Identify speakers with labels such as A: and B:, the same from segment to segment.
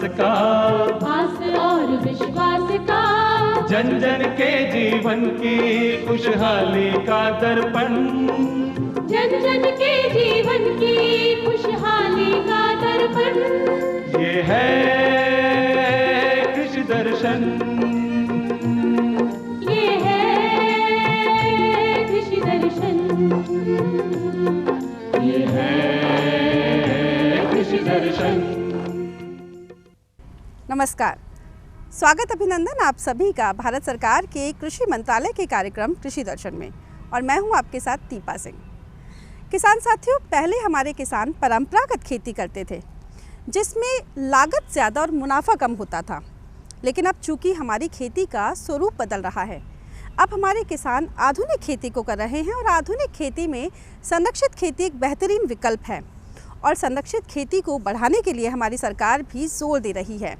A: का,
B: आस और विश्वास का,
A: जन जन के जीवन की खुशहाली का दर्पण,
B: जन जन के जीवन की खुशहाली का दर्पण।
A: ये है कृषि दर्शन,
B: ये है कृषि दर्शन,
A: ये है कृषि दर्शन।
C: नमस्कार, स्वागत अभिनंदन आप सभी का भारत सरकार के कृषि मंत्रालय के कार्यक्रम कृषि दर्शन में। और मैं हूं आपके साथ दीपा सिंह। किसान साथियों, पहले हमारे किसान परंपरागत खेती करते थे जिसमें लागत ज़्यादा और मुनाफा कम होता था, लेकिन अब चूंकि हमारी खेती का स्वरूप बदल रहा है, अब हमारे किसान आधुनिक खेती को कर रहे हैं और आधुनिक खेती में संरक्षित खेती एक बेहतरीन विकल्प है। और संरक्षित खेती को बढ़ाने के लिए हमारी सरकार भी जोर दे रही है।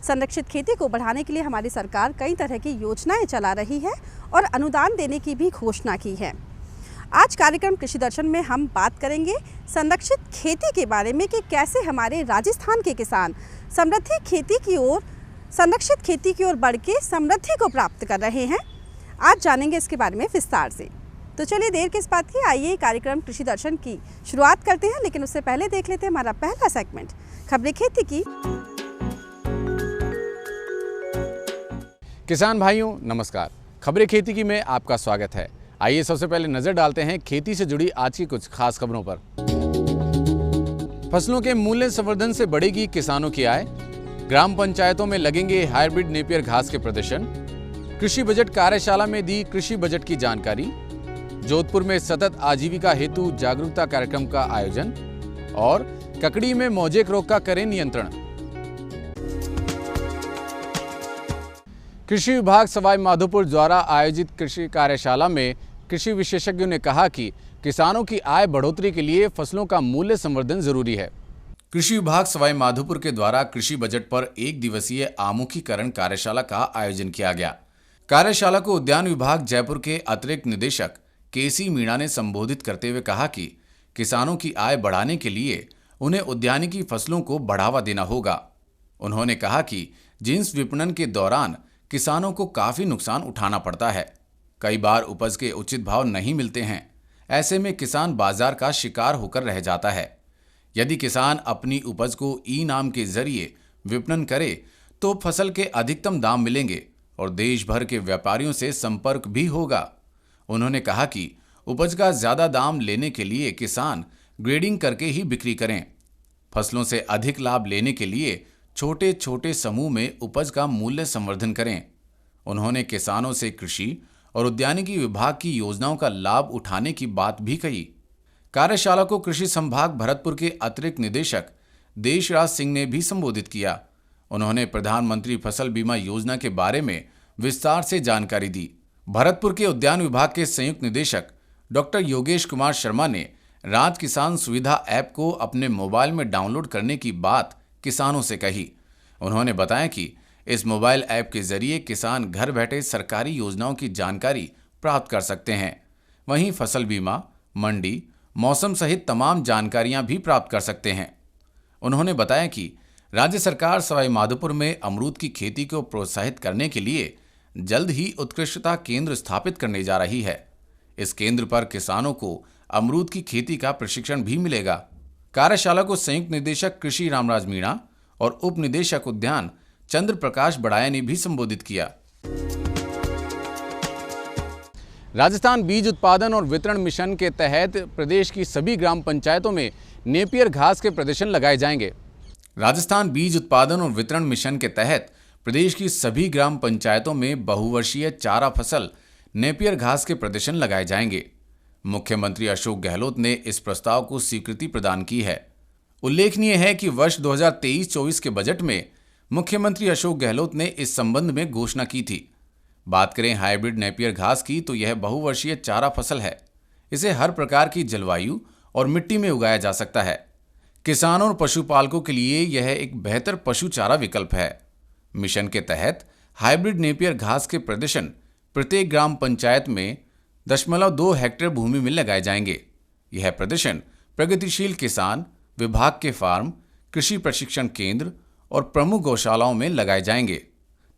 C: संरक्षित खेती को बढ़ाने के लिए हमारी सरकार कई तरह की योजनाएं चला रही है और अनुदान देने की भी घोषणा की है। आज कार्यक्रम कृषि दर्शन में हम बात करेंगे संरक्षित खेती के बारे में कि कैसे हमारे राजस्थान के किसान समृद्धि खेती की ओर, संरक्षित खेती की ओर बढ़ के समृद्धि को प्राप्त कर रहे हैं। आज जानेंगे इसके बारे में विस्तार से। तो चलिए देर किस बात की, आइए कार्यक्रम कृषि दर्शन की शुरुआत करते हैं। लेकिन उससे पहले देख लेते हैं हमारा पहला सेगमेंट, खबरें खेती की।
D: किसान भाइयों नमस्कार, खबरें खेती की में आपका स्वागत है। आइए सबसे पहले नजर डालते हैं खेती से जुड़ी आज की कुछ खास खबरों पर। फसलों के मूल्य संवर्धन से बढ़ेगी किसानों की आय, ग्राम पंचायतों में लगेंगे हाइब्रिड नेपियर घास के प्रदर्शन, कृषि बजट कार्यशाला में दी कृषि बजट की जानकारी, जोधपुर में सतत आजीविका हेतु जागरूकता कार्यक्रम का आयोजन और ककड़ी में मोजेक रोग का करें नियंत्रण। कृषि विभाग सवाई माधोपुर द्वारा आयोजित कृषि कार्यशाला में कृषि विशेषज्ञों ने कहा कि किसानों की आय बढ़ोतरी के लिए फसलों का मूल्य संवर्धन जरूरी है। कृषि विभाग सवाई माधोपुर के द्वारा कृषि बजट पर एक दिवसीय आमुखीकरण कार्यशाला का आयोजन किया गया। कार्यशाला को उद्यान विभाग जयपुर के अतिरिक्त निदेशक केसी मीणा ने संबोधित करते हुए कहा कि किसानों की आय बढ़ाने के लिए उन्हें उद्यानिकी फसलों को बढ़ावा देना होगा। उन्होंने कहा कि जिंस विपणन के दौरान किसानों को काफी नुकसान उठाना पड़ता है। कई बार उपज के उचित भाव नहीं मिलते हैं। ऐसे में किसान बाजार का शिकार होकर रह जाता है। यदि किसान अपनी उपज को ई नाम के जरिए विपणन करे तो फसल के अधिकतम दाम मिलेंगे और देश भर के व्यापारियों से संपर्क भी होगा। उन्होंने कहा कि उपज का ज्यादा दाम लेने के लिए किसान ग्रेडिंग करके ही बिक्री करें। फसलों से अधिक लाभ लेने के लिए छोटे छोटे समूह में उपज का मूल्य संवर्धन करें। उन्होंने किसानों से कृषि और उद्यानिकी विभाग की योजनाओं का लाभ उठाने की बात भी कही। कार्यशाला को कृषि संभाग भरतपुर के अतिरिक्त निदेशक देशराज सिंह ने भी संबोधित किया। उन्होंने प्रधानमंत्री फसल बीमा योजना के बारे में विस्तार से जानकारी दी। भरतपुर के उद्यान विभाग के संयुक्त निदेशक डॉक्टर योगेश कुमार शर्मा ने राज किसान सुविधा ऐप को अपने मोबाइल में डाउनलोड करने की बात किसानों से कही। उन्होंने बताया कि इस मोबाइल ऐप के जरिए किसान घर बैठे सरकारी योजनाओं की जानकारी प्राप्त कर सकते हैं। वहीं फसल बीमा, मंडी, मौसम सहित तमाम जानकारियां भी प्राप्त कर सकते हैं। उन्होंने बताया कि राज्य सरकार सवाई माधोपुर में अमरूद की खेती को प्रोत्साहित करने के लिए जल्द ही उत्कृष्टता केंद्र स्थापित करने जा रही है। इस केंद्र पर किसानों को अमरूद की खेती का प्रशिक्षण भी मिलेगा। कार्यशाला को संयुक्त निदेशक कृषि रामराज मीणा और उप निदेशक उद्यान चंद्र प्रकाश बड़ाया ने भी संबोधित किया। राजस्थान बीज उत्पादन और वितरण मिशन के तहत प्रदेश की सभी ग्राम पंचायतों में नेपियर घास के प्रदर्शन लगाए जाएंगे। राजस्थान बीज उत्पादन और वितरण मिशन के तहत प्रदेश की सभी ग्राम पंचायतों में बहुवर्षीय चारा फसल नेपियर घास के प्रदर्शन लगाए जाएंगे। मुख्यमंत्री अशोक गहलोत ने इस प्रस्ताव को स्वीकृति प्रदान की है। उल्लेखनीय है कि वर्ष 2023-24 के बजट में मुख्यमंत्री अशोक गहलोत ने इस संबंध में घोषणा की थी। बात करें हाइब्रिड नेपियर घास की तो यह बहुवर्षीय चारा फसल है। इसे हर प्रकार की जलवायु और मिट्टी में उगाया जा सकता है। किसानों और पशुपालकों के लिए यह एक बेहतर पशु चारा विकल्प है। मिशन के तहत हाइब्रिड नेपियर घास के प्रदर्शन प्रत्येक ग्राम पंचायत में 0.2 हेक्टेयर भूमि में लगाए जाएंगे। यह प्रदर्शन प्रगतिशील किसान, विभाग के फार्म, कृषि प्रशिक्षण केंद्र और प्रमुख गौशालाओं में लगाए जाएंगे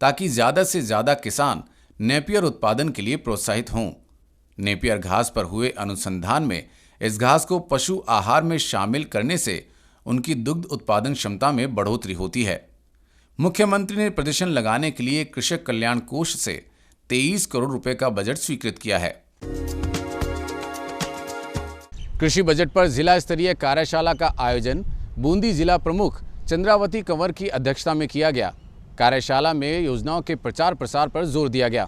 D: ताकि ज़्यादा से ज़्यादा किसान नेपियर उत्पादन के लिए प्रोत्साहित हों। नेपियर घास पर हुए अनुसंधान में इस घास को पशु आहार में शामिल करने से उनकी दुग्ध उत्पादन क्षमता में बढ़ोतरी होती है। मुख्यमंत्री ने प्रदर्शन लगाने के लिए कृषक कल्याण कोष से 23 करोड़ रुपए का बजट स्वीकृत किया है। कृषि बजट पर जिला स्तरीय कार्यशाला का आयोजन बूंदी जिला प्रमुख चंद्रावती कंवर की अध्यक्षता में किया गया। कार्यशाला में योजनाओं के प्रचार प्रसार पर जोर दिया गया।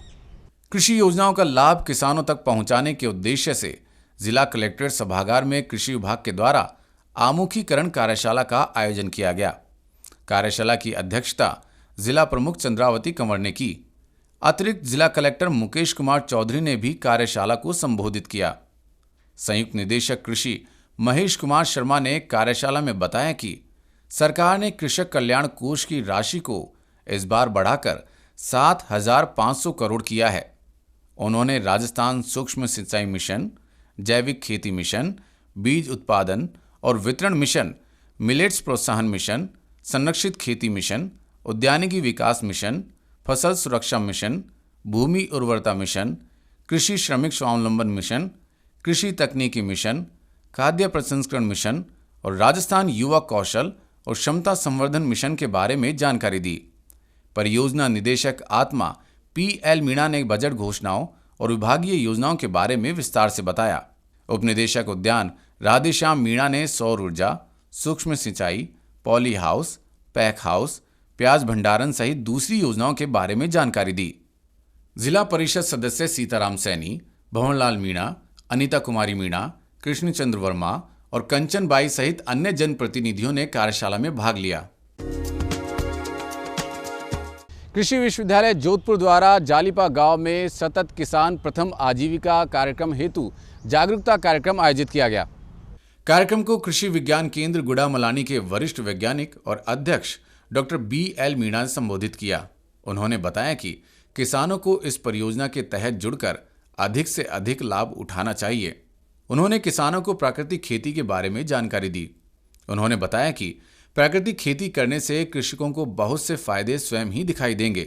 D: कृषि योजनाओं का लाभ किसानों तक पहुंचाने के उद्देश्य से जिला कलेक्ट्रेट सभागार में कृषि विभाग के द्वारा आमुखीकरण कार्यशाला का आयोजन किया गया। कार्यशाला की अध्यक्षता जिला प्रमुख चंद्रावती कंवर ने की। अतिरिक्त जिला कलेक्टर मुकेश कुमार चौधरी ने भी कार्यशाला को संबोधित किया। संयुक्त निदेशक कृषि महेश कुमार शर्मा ने कार्यशाला में बताया कि सरकार ने कृषक कल्याण कोष की राशि को इस बार बढ़ाकर 7,500 करोड़ किया है। उन्होंने राजस्थान सूक्ष्म सिंचाई मिशन, जैविक खेती मिशन, बीज उत्पादन और वितरण मिशन, मिलेट्स प्रोत्साहन मिशन, संरक्षित खेती मिशन, उद्यानिकी विकास मिशन, फसल सुरक्षा मिशन, भूमि उर्वरता मिशन, कृषि श्रमिक स्वावलंबन मिशन, कृषि तकनीकी मिशन, खाद्य प्रसंस्करण मिशन और राजस्थान युवा कौशल और क्षमता संवर्धन मिशन के बारे में जानकारी दी। परियोजना निदेशक आत्मा PL मीणा ने बजट घोषणाओं और विभागीय योजनाओं के बारे में विस्तार से बताया। उपनिदेशक उद्यान राधेश्याम मीणा ने सौर ऊर्जा, सूक्ष्म सिंचाई, पॉली हाउस, पैक हाउस, प्याज भंडारण सहित दूसरी योजनाओं के बारे में जानकारी दी। जिला परिषद सदस्य सीताराम सैनी, भवनलाल मीणा, अनीता कुमारी मीणा, कृष्णचंद्र वर्मा और कंचन बाई सहित अन्य जनप्रतिनिधियों ने कार्यशाला में भाग लिया। कृषि विश्वविद्यालय जोधपुर द्वारा जालीपा गांव में सतत किसान प्रथम आजीविका कार्यक्रम हेतु जागरूकता कार्यक्रम आयोजित किया गया। कार्यक्रम को कृषि विज्ञान केंद्र गुड़ामलानी के वरिष्ठ वैज्ञानिक और अध्यक्ष डॉक्टर BL मीणा ने संबोधित किया। उन्होंने बताया कि किसानों को इस परियोजना के तहत जुड़कर अधिक से अधिक लाभ उठाना चाहिए। उन्होंने किसानों को प्राकृतिक खेती के बारे में जानकारी दी। उन्होंने बताया कि प्राकृतिक खेती करने से कृषकों को बहुत से फायदे स्वयं ही दिखाई देंगे।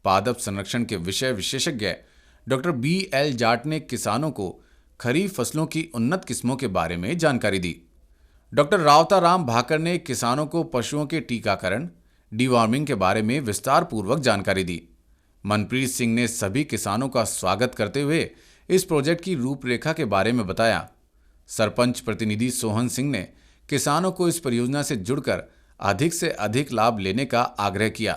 D: पादप संरक्षण के विषय विशेषज्ञ डॉक्टर BL जाट ने किसानों को खरीफ फसलों की उन्नत किस्मों के बारे में जानकारी दी। डॉक्टर रावताराम भाकर ने किसानों को पशुओं के टीकाकरण, डीवॉर्मिंग के बारे में विस्तार पूर्वक जानकारी दी। मनप्रीत सिंह ने सभी किसानों का स्वागत करते हुए इस प्रोजेक्ट की रूपरेखा के बारे में बताया। सरपंच प्रतिनिधि सोहन सिंह ने किसानों को इस परियोजना से जुड़कर अधिक से अधिक लाभ लेने का आग्रह किया।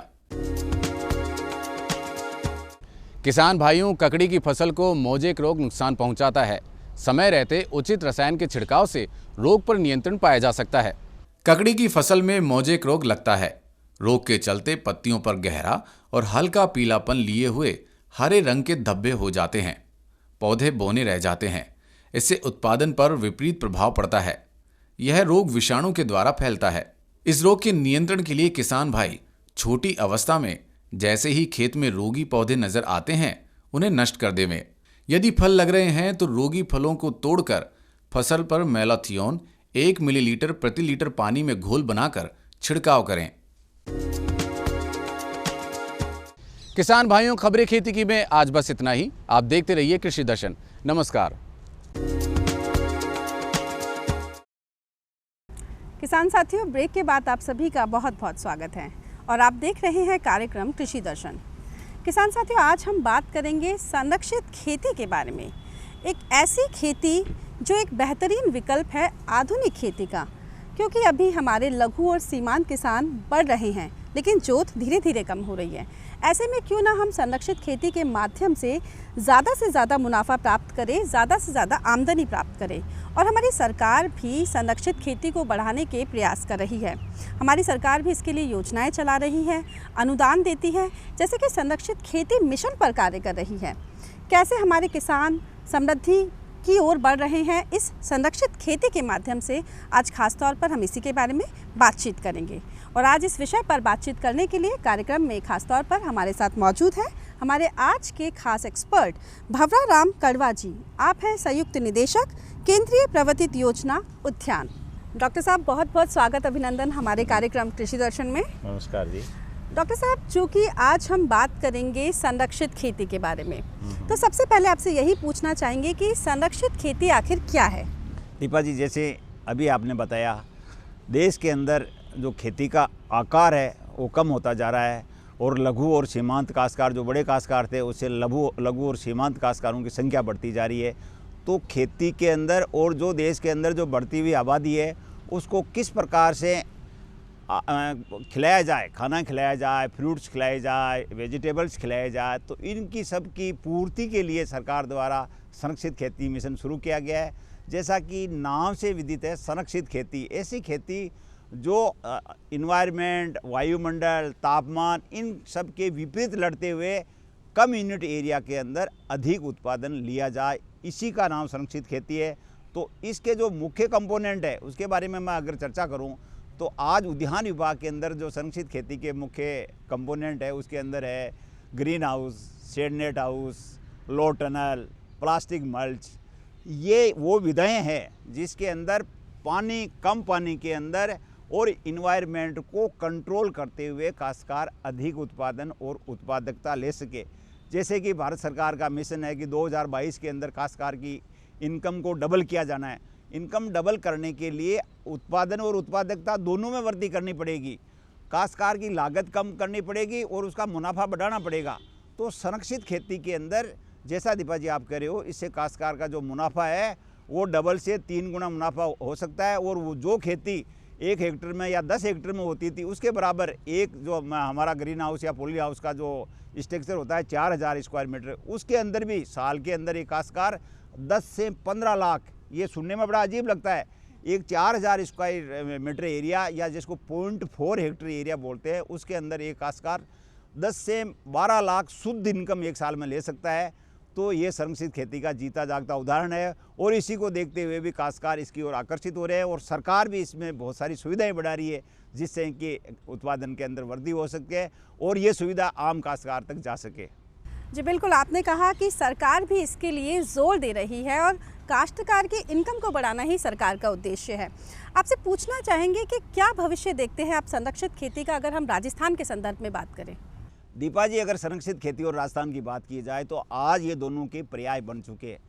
D: किसान भाइयों, ककड़ी की फसल को मोजेक रोग नुकसान पहुंचाता है। समय रहते उचित रसायन के छिड़काव से रोग पर नियंत्रण पाया जा सकता है। ककड़ी की फसल में मोजेक रोग लगता है। रोग के चलते पत्तियों पर गहरा और हल्का पीलापन लिए हुए हरे रंग के धब्बे हो जाते हैं। पौधे बौने रह जाते हैं। इससे उत्पादन पर विपरीत प्रभाव पड़ता है। यह रोग विषाणु के द्वारा फैलता है। इस रोग के नियंत्रण के लिए किसान भाई छोटी अवस्था में जैसे ही खेत में रोगी पौधे नजर आते हैं उन्हें नष्ट कर देवें। यदि फल लग रहे हैं तो रोगी फलों को तोड़कर फसल पर मैलाथियोन 1 मिलीलीटर प्रति लीटर पानी में घोल बनाकर छिड़काव करें। किसान भाइयों, खबरें खेती की में आज बस इतना ही। आप देखते रहिए कृषि दर्शन। नमस्कार।
C: किसान साथियों, ब्रेक के बाद आप सभी का बहुत बहुत स्वागत है और आप देख रहे हैं कार्यक्रम कृषि दर्शन। किसान साथियों, आज हम बात करेंगे संरक्षित खेती के बारे में। एक ऐसी खेती जो एक बेहतरीन विकल्प है आधुनिक खेती का, क्योंकि अभी हमारे लघु और सीमांत किसान बढ़ रहे हैं लेकिन जोत धीरे धीरे कम हो रही है। ऐसे में क्यों ना हम संरक्षित खेती के माध्यम से ज़्यादा मुनाफा प्राप्त करें, ज़्यादा से ज़्यादा आमदनी प्राप्त करें। और हमारी सरकार भी संरक्षित खेती को बढ़ाने के प्रयास कर रही है। हमारी सरकार भी इसके लिए योजनाएं चला रही है, अनुदान देती है, जैसे कि संरक्षित खेती मिशन पर कार्य कर रही है। कैसे हमारे किसान समृद्धि की ओर बढ़ रहे हैं इस संरक्षित खेती के माध्यम से, आज खास तौर पर हम इसी के बारे में बातचीत करेंगे। और आज इस विषय पर बातचीत करने के लिए कार्यक्रम में खास तौर पर हमारे साथ मौजूद है हमारे आज के खास एक्सपर्ट भवराराम कड़वा जी। आप हैं संयुक्त निदेशक केंद्रीय प्रवर्तित योजना उद्यान। डॉक्टर साहब, बहुत बहुत स्वागत, अभिनंदन हमारे कार्यक्रम कृषि दर्शन में।
E: नमस्कार जी।
C: डॉक्टर साहब, चूँकि आज हम बात करेंगे संरक्षित खेती के बारे में, तो सबसे पहले आपसे यही पूछना चाहेंगे कि संरक्षित खेती आखिर क्या है?
E: दीपा जी, जैसे अभी आपने बताया, देश के अंदर जो खेती का आकार है वो कम होता जा रहा है और लघु और सीमांत काश्तकार, जो बड़े काश्तकार थे, उससे लघु और सीमांत काश्तकारों की संख्या बढ़ती जा रही है। तो खेती के अंदर और जो देश के अंदर जो बढ़ती हुई आबादी है उसको किस प्रकार से खिलाया जाए, खाना खिलाया जाए, फ्रूट्स खिलाए जाए, वेजिटेबल्स खिलाए जाए, तो इनकी सब की पूर्ति के लिए सरकार द्वारा संरक्षित खेती मिशन शुरू किया गया है। जैसा कि नाम से विदित है, संरक्षित खेती ऐसी खेती जो इन्वायरमेंट, वायुमंडल, तापमान, इन सब के विपरीत लड़ते हुए कम यूनिट एरिया के अंदर अधिक उत्पादन लिया जाए, इसी का नाम संरक्षित खेती है। तो इसके जो मुख्य कंपोनेंट है उसके बारे में मैं अगर चर्चा करूं तो आज उद्यान विभाग के अंदर जो संरक्षित खेती के मुख्य कंपोनेंट है उसके अंदर है green house, shed net house, low tunnel, plastic mulch. ये वो विधाएं हैं जिसके अंदर पानी, कम पानी के अंदर और इन्वायरमेंट को कंट्रोल करते हुए काश्तकार अधिक उत्पादन और उत्पादकता ले सके। जैसे कि भारत सरकार का मिशन है कि 2022 के अंदर काश्तकार की इनकम को डबल किया जाना है। इनकम डबल करने के लिए उत्पादन और उत्पादकता दोनों में वृद्धि करनी पड़ेगी। काश्तकार की लागत कम करनी पड़ेगी और उसका मुनाफा बढ़ाना पड़ेगा। तो संरक्षित खेती के अंदर, जैसा दीपा जी आप कह रहे हो, इससे काश्तकार का जो मुनाफा है वो डबल से 3 गुना मुनाफा हो सकता है। और वो जो खेती 1 हेक्टेयर में या 10 हेक्टेयर में होती थी उसके बराबर एक जो हमारा ग्रीन हाउस या पॉली हाउस का जो स्ट्रक्चर होता है 4000 स्क्वायर मीटर, उसके अंदर भी साल के अंदर एक काश्तकार 10 से 15 लाख, ये सुनने में बड़ा अजीब लगता है, एक 4000 स्क्वायर मीटर एरिया या जिसको 0.4 हेक्टेयर एरिया बोलते हैं, उसके अंदर एक काश्तकार 10 से 12 लाख शुद्ध इनकम एक साल में ले सकता है। तो ये संरक्षित खेती का जीता जागता उदाहरण है और इसी को देखते हुए भी काश्तकार इसकी ओर आकर्षित हो रहे हैं और सरकार भी इसमें बहुत सारी सुविधाएं बढ़ा रही है जिससे कि उत्पादन के अंदर वृद्धि हो सके और ये सुविधा आम काश्तकार तक जा सके।
C: जी बिल्कुल, आपने कहा कि सरकार भी इसके लिए जोर दे रही है और काश्तकार की इनकम को बढ़ाना ही सरकार का उद्देश्य है। आपसे पूछना चाहेंगे कि क्या भविष्य देखते हैं आप संरक्षित खेती का, अगर हम राजस्थान के संदर्भ में बात करें?
E: दीपा जी, अगर संरक्षित खेती और राजस्थान की बात की जाए तो आज ये दोनों के पर्याय बन चुके हैं।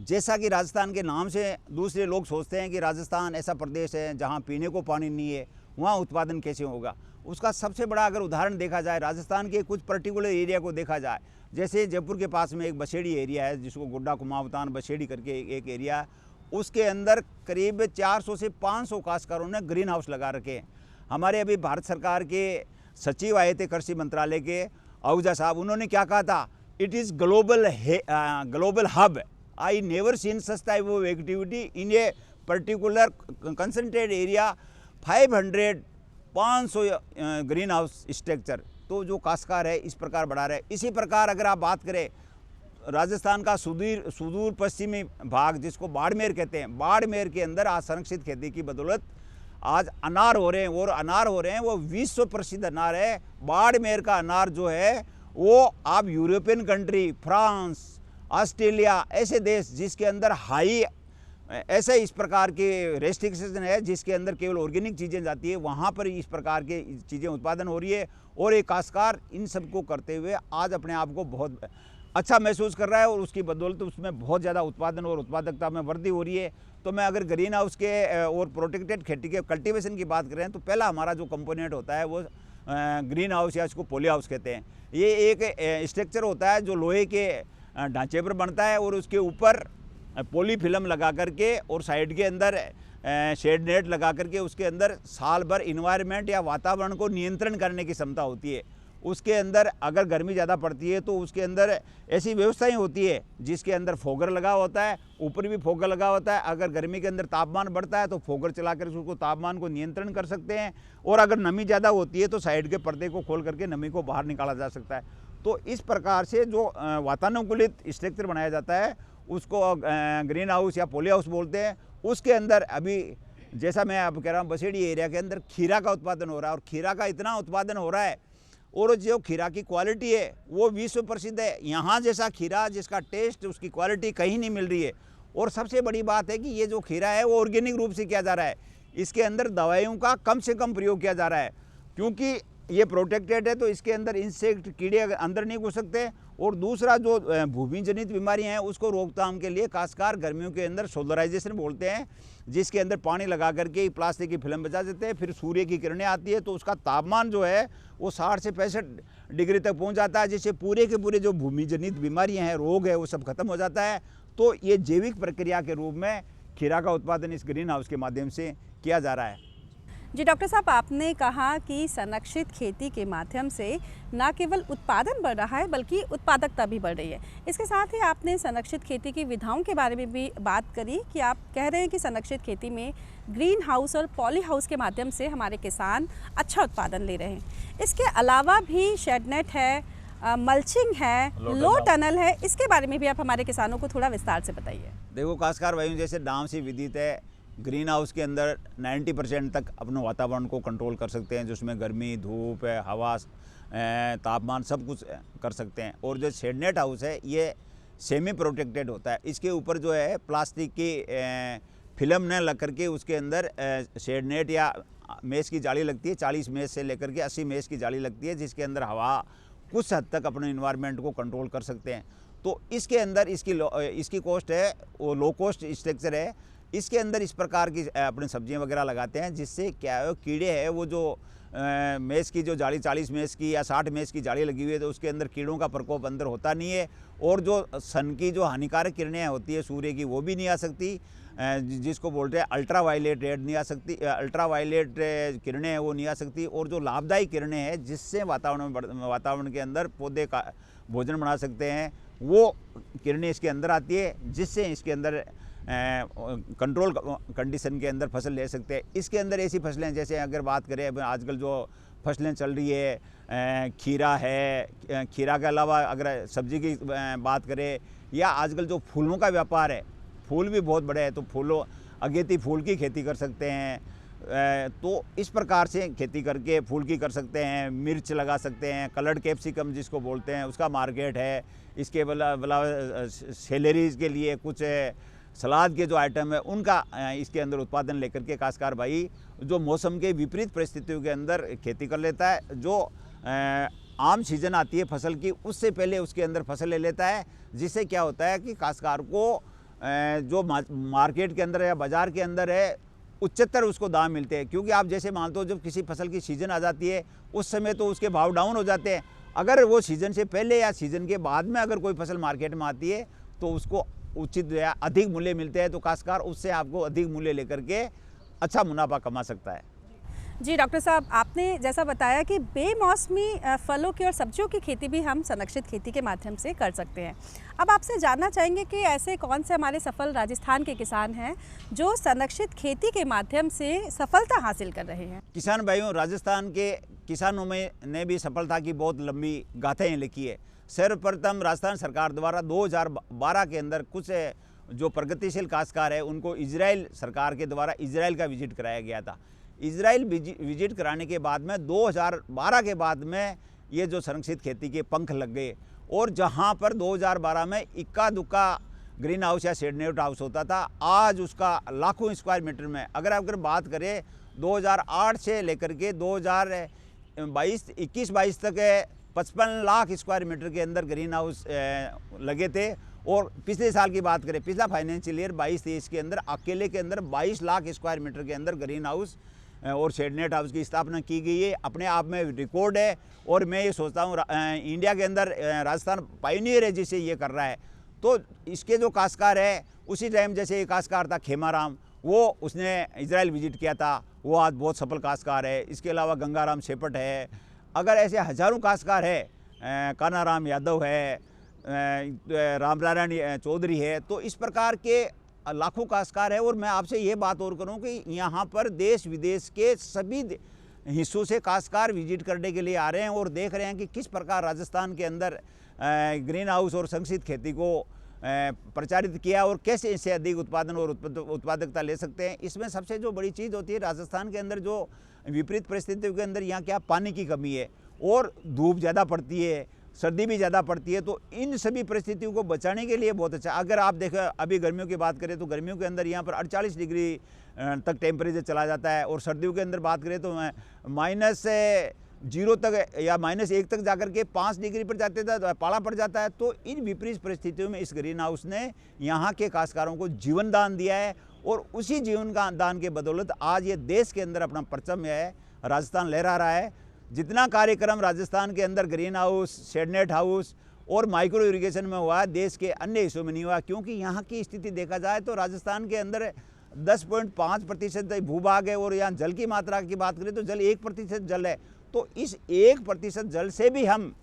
E: जैसा कि राजस्थान के नाम से दूसरे लोग सोचते हैं कि राजस्थान ऐसा प्रदेश है जहाँ पीने को पानी नहीं है, वहाँ उत्पादन कैसे होगा। उसका सबसे बड़ा अगर उदाहरण देखा जाए, राजस्थान के कुछ पर्टिकुलर एरिया को देखा जाए, जैसे जयपुर के पास में एक बसेड़ी एरिया है जिसको गुड्डा कुमावतान बसेड़ी करके एक एरिया, उसके अंदर करीब 400 से 500 काश्तकारों ने ग्रीन हाउस लगा रखे हैं। हमारे अभी भारत सरकार के सचिव आए थे कृषि मंत्रालय के, आहूजा साहब, उन्होंने क्या कहा था, it is global hub. I never seen such type of activity in a particular concentrated area. 500 green house structure. तो जो काश्तकार है इस प्रकार बढ़ा रहे। इसी प्रकार अगर आप बात करें राजस्थान का सुदूर पश्चिमी भाग जिसको बाड़मेर कहते हैं, बाड़मेर के अंदर आज संरक्षित खेती की बदौलत आज अनार हो रहे हैं और अनार हो रहे हैं वो विश्व प्रसिद्ध अनार है। बाड़मेर का अनार जो है वो आप यूरोपियन कंट्री, फ्रांस, ऑस्ट्रेलिया, ऐसे देश जिसके अंदर हाई ऐसे इस प्रकार के रेस्ट्रिक्शन है जिसके अंदर केवल ऑर्गेनिक चीज़ें जाती है, वहाँ पर इस प्रकार के चीज़ें उत्पादन हो रही है और एक काश्तकार इन सब को करते हुए आज अपने आप को बहुत अच्छा महसूस कर रहा है और उसकी बदौलत उसमें बहुत ज़्यादा उत्पादन और उत्पादकता में वृद्धि हो रही है। तो मैं अगर ग्रीन हाउस के और प्रोटेक्टेड खेती के कल्टीवेशन की बात करें तो पहला हमारा जो कंपोनेंट होता है वो ग्रीन हाउस या इसको पॉली हाउस कहते हैं। ये एक स्ट्रक्चर होता है जो लोहे के ढांचे पर बनता है और उसके ऊपर पॉली फिल्म लगा करके और साइड के अंदर शेड नेट लगा करके उसके अंदर साल भर इन्वायरमेंट या वातावरण को नियंत्रण करने की क्षमता होती है। उसके अंदर अगर गर्मी ज़्यादा पड़ती है तो उसके अंदर ऐसी व्यवस्थाएं होती है जिसके अंदर फोगर लगा होता है, ऊपर भी फोगर लगा होता है। अगर गर्मी के अंदर तापमान बढ़ता है तो फोगर चला कर उसको तापमान को नियंत्रण कर सकते हैं और अगर नमी ज़्यादा होती है तो साइड के पर्दे को खोल करके नमी को बाहर निकाला जा सकता है। तो इस प्रकार से जो वातानुकूलित स्ट्रक्चर बनाया जाता है उसको ग्रीन हाउस या पॉली हाउस बोलते हैं। उसके अंदर अभी जैसा मैं अब कह रहा हूँ बसेड़ी एरिया के अंदर खीरा का उत्पादन हो रहा है और खीरा का इतना उत्पादन हो रहा है और जो खीरा की क्वालिटी है वो विश्व प्रसिद्ध है। यहाँ जैसा खीरा जिसका टेस्ट उसकी क्वालिटी कहीं नहीं मिल रही है। और सबसे बड़ी बात है कि ये जो खीरा है वो ऑर्गेनिक रूप से किया जा रहा है। इसके अंदर दवाइयों का कम से कम प्रयोग किया जा रहा है, क्योंकि ये प्रोटेक्टेड है तो इसके अंदर इंसेक्ट कीड़े अंदर नहीं घुस सकते। और दूसरा जो भूमि जनित बीमारियां हैं उसको रोकथाम के लिए खासकर गर्मियों के अंदर सोलराइजेशन बोलते हैं, जिसके अंदर पानी लगा करके प्लास्टिक की फिल्म बचा देते हैं, फिर सूर्य की किरणें आती है तो उसका तापमान जो है वो 60 से 65 डिग्री तक पहुंच जाता है, जिससे पूरे के पूरे जो भूमि जनित बीमारियाँ हैं, रोग है, वो सब खत्म हो जाता है। तो ये जैविक प्रक्रिया के रूप में खीरा का उत्पादन इस ग्रीन हाउस के माध्यम से किया जा रहा है।
C: जी डॉक्टर साहब, आपने कहा कि संरक्षित खेती के माध्यम से न केवल उत्पादन बढ़ रहा है बल्कि उत्पादकता भी बढ़ रही है। इसके साथ ही आपने संरक्षित खेती की विधाओं के बारे में भी बात करी कि आप कह रहे हैं कि संरक्षित खेती में ग्रीन हाउस और पॉली हाउस के माध्यम से हमारे किसान अच्छा उत्पादन ले रहे हैं। इसके अलावा भी शेडनेट है, मल्चिंग है, लो टनल है, इसके बारे में भी आप हमारे किसानों को थोड़ा विस्तार से बताइए।
E: देखो खासकर भाई, जैसे नाम से विदित है, ग्रीन हाउस के अंदर 90% तक अपने वातावरण को कंट्रोल कर सकते हैं, जिसमें गर्मी, धूप, हवा, तापमान सब कुछ कर सकते हैं। और जो शेडनेट हाउस है ये सेमी प्रोटेक्टेड होता है, इसके ऊपर जो है प्लास्टिक की फिल्म न लग करके उसके अंदर शेडनेट या मेश की जाली लगती है। 40 मेश से लेकर के 80 मेश की जाली लगती है, जिसके अंदर हवा कुछ हद तक अपने इन्वायरमेंट को कंट्रोल कर सकते हैं। तो इसके अंदर इसकी कॉस्ट है वो लो कॉस्ट स्ट्रक्चर है। इसके अंदर इस प्रकार की अपने सब्जियां वगैरह लगाते हैं, जिससे क्या है कीड़े हैं वो जो मेष की जो जाली 40 मेष की या 60 मेष की जाली लगी हुई है तो उसके अंदर कीड़ों का प्रकोप अंदर होता नहीं है। और जो सन की जो हानिकारक किरणें होती है सूर्य की, वो भी नहीं आ सकती, जिसको बोलते हैं अल्ट्रा वायलेट रेड नहीं आ सकती, अल्ट्रा वायलेट किरणें हैं वो नहीं आ सकती। और जो लाभदायी किरणें हैं जिससे वातावरण के अंदर पौधे का भोजन बना सकते हैं, वो किरणें इसके अंदर आती है, जिससे इसके अंदर कंट्रोल कंडीशन के अंदर फसल ले सकते हैं। इसके अंदर ऐसी फसलें, जैसे अगर बात करें आजकल जो फसलें चल रही है, खीरा है, खीरा के अलावा अगर सब्जी की बात करें, या आजकल जो फूलों का व्यापार है, फूल भी बहुत बड़े हैं, तो फूलों अगेती फूल की खेती कर सकते हैं। तो इस प्रकार से खेती करके फूल की कर सकते हैं, मिर्च लगा सकते हैं, कलर्ड कैप्सिकम जिसको बोलते हैं उसका मार्केट है। इसके अलावा सैलरीज के लिए कुछ सलाद के जो आइटम है उनका इसके अंदर उत्पादन लेकर के काश्तकार भाई जो मौसम के विपरीत परिस्थितियों के अंदर खेती कर लेता है, जो आम सीजन आती है फसल की उससे पहले उसके अंदर फसल ले लेता है, जिससे क्या होता है कि काश्तकार को जो मार्केट के अंदर या बाज़ार के अंदर है उच्चतर उसको दाम मिलते हैं। क्योंकि आप जैसे मानते हो जब किसी फसल की सीज़न आ जाती है उस समय तो उसके भाव डाउन हो जाते हैं। अगर वो सीज़न से पहले या सीज़न के बाद में अगर कोई फसल मार्केट में आती है तो उसको उचित या अधिक मूल्य मिलते हैं, तो काश्तकार उससे आपको अधिक मूल्य लेकर के अच्छा मुनाफा कमा सकता है।
C: जी डॉक्टर साहब, आपने जैसा बताया कि बेमौसमी फलों की और सब्जियों की खेती भी हम संरक्षित खेती के माध्यम से कर सकते हैं। अब आपसे जानना चाहेंगे कि ऐसे कौन से हमारे सफल राजस्थान के किसान हैं जो संरक्षित खेती के माध्यम से सफलता हासिल कर रहे हैं।
E: किसान भाइयों, राजस्थान के किसानों में ने भी सफलता की बहुत लंबी गाथाएँ लिखी है। सर्वप्रथम राजस्थान सरकार द्वारा 2012 के अंदर कुछ जो प्रगतिशील काश्तकार है उनको इजराइल सरकार के द्वारा इजराइल का विजिट कराया गया था। इजराइल विजिट कराने के बाद में 2012 के बाद में ये जो संरक्षित खेती के पंख लग गए, और जहाँ पर 2012 में इक्का दुक्का ग्रीन हाउस या शेडनेट हाउस होता था, आज उसका लाखों स्क्वायर मीटर में अगर बात करें 2008 से लेकर के 2021-22 तक 55 लाख स्क्वायर मीटर के अंदर ग्रीन हाउस लगे थे। और पिछले साल की बात करें, पिछला फाइनेंशियल ईयर 22-23 के अंदर अकेले के अंदर 22 लाख स्क्वायर मीटर के अंदर ग्रीन हाउस और शेडनेट हाउस की स्थापना की गई है। अपने आप में रिकॉर्ड है, और मैं ये सोचता हूँ इंडिया के अंदर राजस्थान पायनियर है जिसे ये कर रहा है। तो इसके जो काश्तकार है, उसी टाइम जैसे एक काश्तकार था खेमाराम, वो उसने इजराइल विजिट किया था, वो आज बहुत सफल काश्तकार है। इसके अलावा गंगाराम शेपट है, अगर ऐसे हज़ारों काश्तकार है, कानाराम यादव है, रामनारायण चौधरी है, तो इस प्रकार के लाखों काश्तकार है। और मैं आपसे ये बात और करूं कि यहाँ पर देश विदेश के सभी हिस्सों से काश्तकार विजिट करने के लिए आ रहे हैं और देख रहे हैं कि किस प्रकार राजस्थान के अंदर ग्रीन हाउस और संरक्षित खेती को प्रचारित किया और कैसे इससे अधिक उत्पादन और उत्पादकता ले सकते हैं। इसमें सबसे जो बड़ी चीज़ होती है, राजस्थान के अंदर जो विपरीत परिस्थितियों के अंदर यहाँ क्या पानी की कमी है और धूप ज़्यादा पड़ती है, सर्दी भी ज़्यादा पड़ती है। तो इन सभी परिस्थितियों को बचाने के लिए बहुत अच्छा। अगर आप देखें अभी गर्मियों की बात करें तो गर्मियों के अंदर यहाँ पर 48 डिग्री तक टेम्परेचर चला जाता है, और सर्दियों के अंदर बात करें तो -0 तक या -1 तक जाकर के 5 डिग्री पर जाते थे, पाला पड़ जाता है। तो इन विपरीत परिस्थितियों में इस ग्रीन हाउस ने यहाँ के काश्तकारों को जीवन दान दिया है, और उसी जीवन का दान के बदौलत आज ये देश के अंदर अपना परचम है राजस्थान लहरा रहा है। जितना कार्यक्रम राजस्थान के अंदर ग्रीन हाउस, शेडनेट हाउस और माइक्रो इरिगेशन में हुआ है, देश के अन्य हिस्सों में नहीं हुआ। क्योंकि यहाँ की स्थिति देखा जाए तो राजस्थान के अंदर 10.5% भूभाग है, और यहाँ जल की मात्रा की बात करें तो जल 1% जल है। तो इस 1% जल से भी हम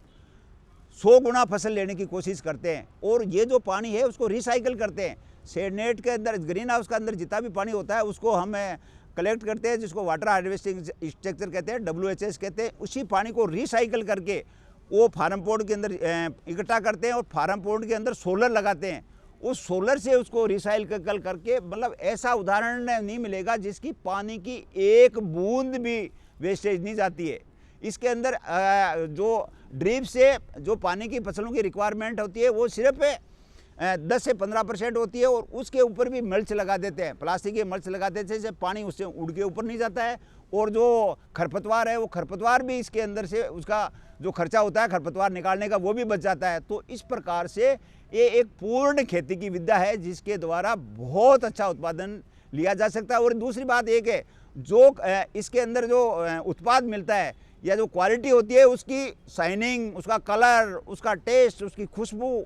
E: 100 गुना फसल लेने की कोशिश करते हैं, और ये जो पानी है उसको रिसाइकिल करते हैं। शेडनेट के अंदर, ग्रीन हाउस के अंदर जितना भी पानी होता है उसको हम कलेक्ट करते हैं, जिसको वाटर हार्वेस्टिंग स्ट्रक्चर कहते हैं, WHS कहते हैं। उसी पानी को रिसाइकिल करके वो फार्म पॉन्ड के अंदर इकट्ठा करते हैं, और फार्म पॉन्ड के अंदर सोलर लगाते हैं। उस सोलर से उसको रिसाइकिल करके, मतलब ऐसा उदाहरण नहीं मिलेगा जिसकी पानी की एक बूंद भी वेस्टेज नहीं जाती है। इसके अंदर जो ड्रिप से जो पानी की फसलों की रिक्वायरमेंट होती है वो सिर्फ 10 से 15% होती है, और उसके ऊपर भी मल्च लगा देते हैं, प्लास्टिक के मल्च लगा देते हैं, जिससे पानी उससे उड़ के ऊपर नहीं जाता है। और जो खरपतवार है वो खरपतवार भी इसके अंदर से उसका जो खर्चा होता है खरपतवार निकालने का वो भी बच जाता है। तो इस प्रकार से ये एक पूर्ण खेती की विद्या है जिसके द्वारा बहुत अच्छा उत्पादन लिया जा सकता है। और दूसरी बात एक है, जो इसके अंदर जो उत्पाद मिलता है या जो क्वालिटी होती है, उसकी शाइनिंग, उसका कलर, उसका टेस्ट, उसकी खुशबू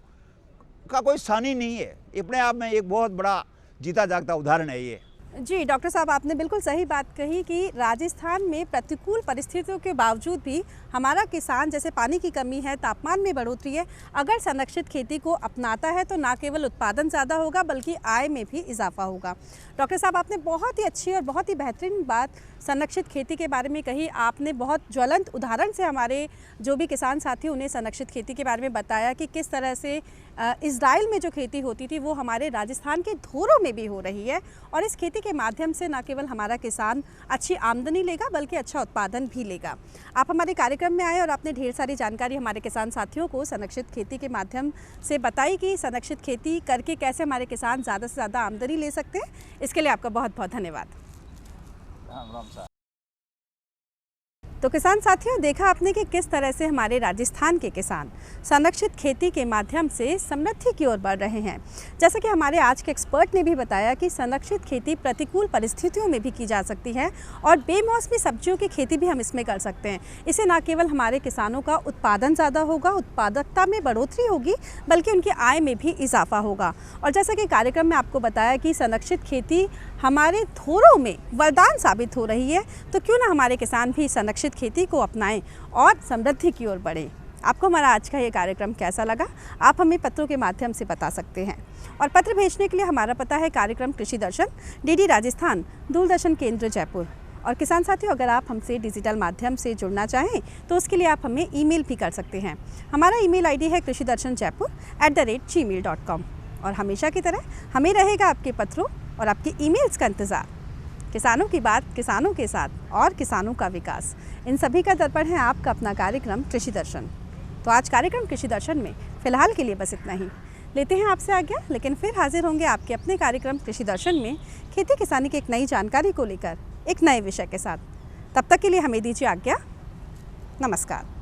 E: का कोई सानी नहीं है। अपने आप में एक बहुत बड़ा जीता जागता उदाहरण है ये।
C: जी डॉक्टर साहब, आपने बिल्कुल सही बात कही कि राजस्थान में प्रतिकूल परिस्थितियों के बावजूद भी हमारा किसान, जैसे पानी की कमी है, तापमान में बढ़ोतरी है, अगर संरक्षित खेती को अपनाता है तो ना केवल उत्पादन ज़्यादा होगा बल्कि आय में भी इजाफा होगा। डॉक्टर साहब, आपने बहुत ही अच्छी और बहुत ही बेहतरीन बात संरक्षित खेती के बारे में कही। आपने बहुत ज्वलंत उदाहरण से हमारे जो भी किसान साथी उन्हें संरक्षित खेती के बारे में बताया कि किस तरह से इजराइल में जो खेती होती थी वो हमारे राजस्थान के धोरों में भी हो रही है, और इस खेती के माध्यम से न केवल हमारा किसान अच्छी आमदनी लेगा बल्कि अच्छा उत्पादन भी लेगा। आप हमारे कार्यक्रम में आए और आपने ढेर सारी जानकारी हमारे किसान साथियों को संरक्षित खेती के माध्यम से बताई कि संरक्षित खेती करके कैसे हमारे किसान ज़्यादा से ज़्यादा आमदनी ले सकते हैं। इसके लिए आपका बहुत बहुत धन्यवाद। तो किसान साथियों, देखा आपने कि किस तरह से हमारे राजस्थान के किसान संरक्षित खेती के माध्यम से समृद्धि की ओर बढ़ रहे हैं। जैसा कि हमारे आज के एक्सपर्ट ने भी बताया कि संरक्षित खेती प्रतिकूल परिस्थितियों में भी की जा सकती है, और बेमौसमी सब्जियों की खेती भी हम इसमें कर सकते हैं। इससे न केवल हमारे किसानों का उत्पादन ज़्यादा होगा, उत्पादकता में बढ़ोतरी होगी, बल्कि उनकी आय में भी इजाफा होगा। और जैसा कि कार्यक्रम में आपको बताया कि संरक्षित खेती हमारे धोरों में वरदान साबित हो रही है, तो क्यों ना हमारे किसान भी संरक्षित खेती को अपनाएं और समृद्धि की ओर बढ़ें। आपको हमारा आज का ये कार्यक्रम कैसा लगा, आप हमें पत्रों के माध्यम से बता सकते हैं। और पत्र भेजने के लिए हमारा पता है कार्यक्रम कृषि दर्शन, DD राजस्थान, दूरदर्शन केंद्र जयपुर। और किसान साथियों, अगर आप हमसे डिजिटल माध्यम से जुड़ना चाहें तो उसके लिए आप हमें ईमेल भी कर सकते हैं। हमारा ईमेल ID है krishidarshanjaipur@gmail.com। और हमेशा की तरह हमें रहेगा आपके पत्रों और आपके ईमेल्स का इंतज़ार। किसानों की बात किसानों के साथ और किसानों का विकास, इन सभी का दर्पण है आपका अपना कार्यक्रम कृषि दर्शन। तो आज कार्यक्रम कृषि दर्शन में फ़िलहाल के लिए बस इतना ही। लेते हैं आपसे आज्ञा, लेकिन फिर हाजिर होंगे आपके अपने कार्यक्रम कृषि दर्शन में खेती किसानी की एक नई जानकारी को लेकर एक नए विषय के साथ। तब तक के लिए हमें दीजिए आज्ञा। नमस्कार।